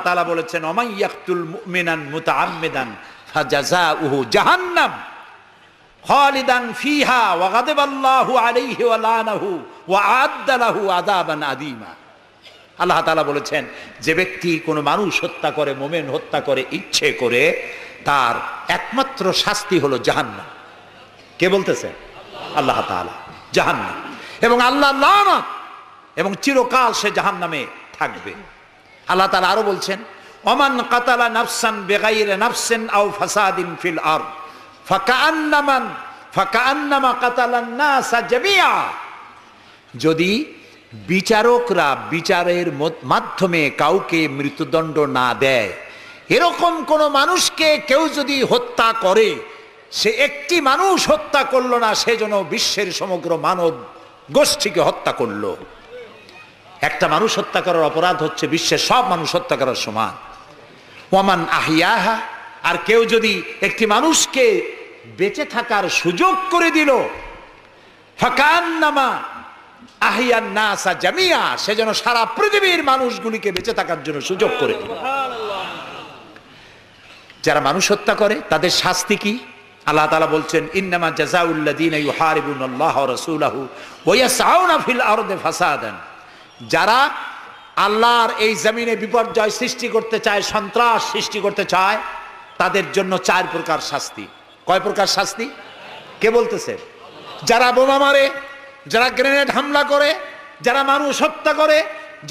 তাআলা বলেছেন ওমাই ইয়াকতুল মুমিনান মুতাআম্মিদান ফাজাযাউহু জাহান্নাম খালিদান ফিহা ওয়া গাদাবাল্লাহু আলাইহি ওয়া লানাহু ওয়া আ'আদ্দা লাহু আযাবান আযীমা। আল্লাহ তাআলা বলেছেন যে ব্যক্তি কোনো মানুষ হত্যা করে, মুমিন হত্যা করে ইচ্ছে করে, তার একমাত্র শাস্তি হলো জাহান্নাম। কে বলতেছে? আল্লাহ তাআলা। জাহান্নাম এবং আল্লাহ লানত এবং চিরকাল সে জাহান্নামে থাকবে। আল্লাহ তাআলা আরো বলছেন ওমান কাতালা নাফসান বিগাইরি নাফসিন আও ফাসাদিন ফিল আরদ ফাকান্নামা কাতালান নাসা জামিআ। যদি বিচারকরা বিচারের মাধ্যমে কাউকে মৃত্যুদণ্ড না দেয়, এরকম কোন মানুষকে কেউ যদি হত্যা করে, সে একটি মানুষ হত্যা করলো না, সে যেন বিশ্বের সমগ্র মানব গোষ্ঠীকে হত্যা করলো। একটা মানুষ হত্যা করার অপরাধ হচ্ছে বিশ্বের সব মানুষ হত্যা করার সমান। ওয়ামান আহিয়াহা, আর কেউ যদি একটি মানুষকে বেঁচে থাকার সুযোগ করে দিল, ফাকান্নামা আহিয়ান নাসা জামিয়া, সে যেন সারা পৃথিবীর মানুষগুলিকে বেঁচে থাকার জন্য সুযোগ করে দিল। যারা মানুষ হত্যা করে তাদের শাস্তি কি? আল্লাহ তাআলা বলছেন ইন্নামা জাযাউল লাযীনা ইউহারিবুনাল্লাহ ওয়া রাসূলাহু ওয়া ইয়াসআউনা ফিল আরদি ফাসাদান। যারা আল্লাহর এই জমিনে বিপর্যয় সৃষ্টি করতে চায়, সন্ত্রাস সৃষ্টি করতে চায়, তাদের জন্য 4 প্রকার শাস্তি। কয় প্রকার শাস্তি? কে বলতেছে? যারা বোমা মারে, যারা গ্রেনেড হামলা করে, যারা মানুষ হত্যা করে,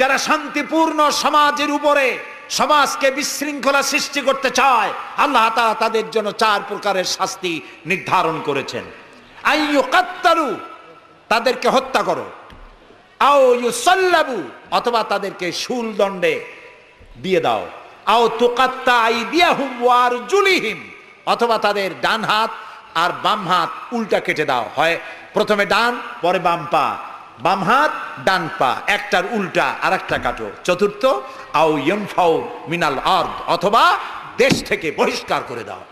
যারা শান্তিপূর্ণ সমাজের উপরে সমাজকে বিশৃঙ্খলা সৃষ্টি করতে চায়, আল্লাহ তাআলা তাদের জন্য 4 প্রকারের শাস্তি নির্ধারণ করেছেন। আইয়ুকাত্তালু, তাদেরকে হত্যা করো, আও ইউসাল্লাবু, অথবা তাদেরকে শুল দণ্ডে দিয়ে দাও, আও তুকাত্তা আইদিয়াহুম ওয়া আরজুলিহিম, অথবা তাদের ডান হাত আর বাম হাত উল্টা কেটে দাও। হয় প্রথমে ডান, পরে বাম পা, বাম হাত ডান পা, একটার উল্টা আর একটা কাটো। চতুর্থ, আও ইয়ানফাউ মিনাল আরদ, অথবা দেশ থেকে বহিষ্কার করে দাও।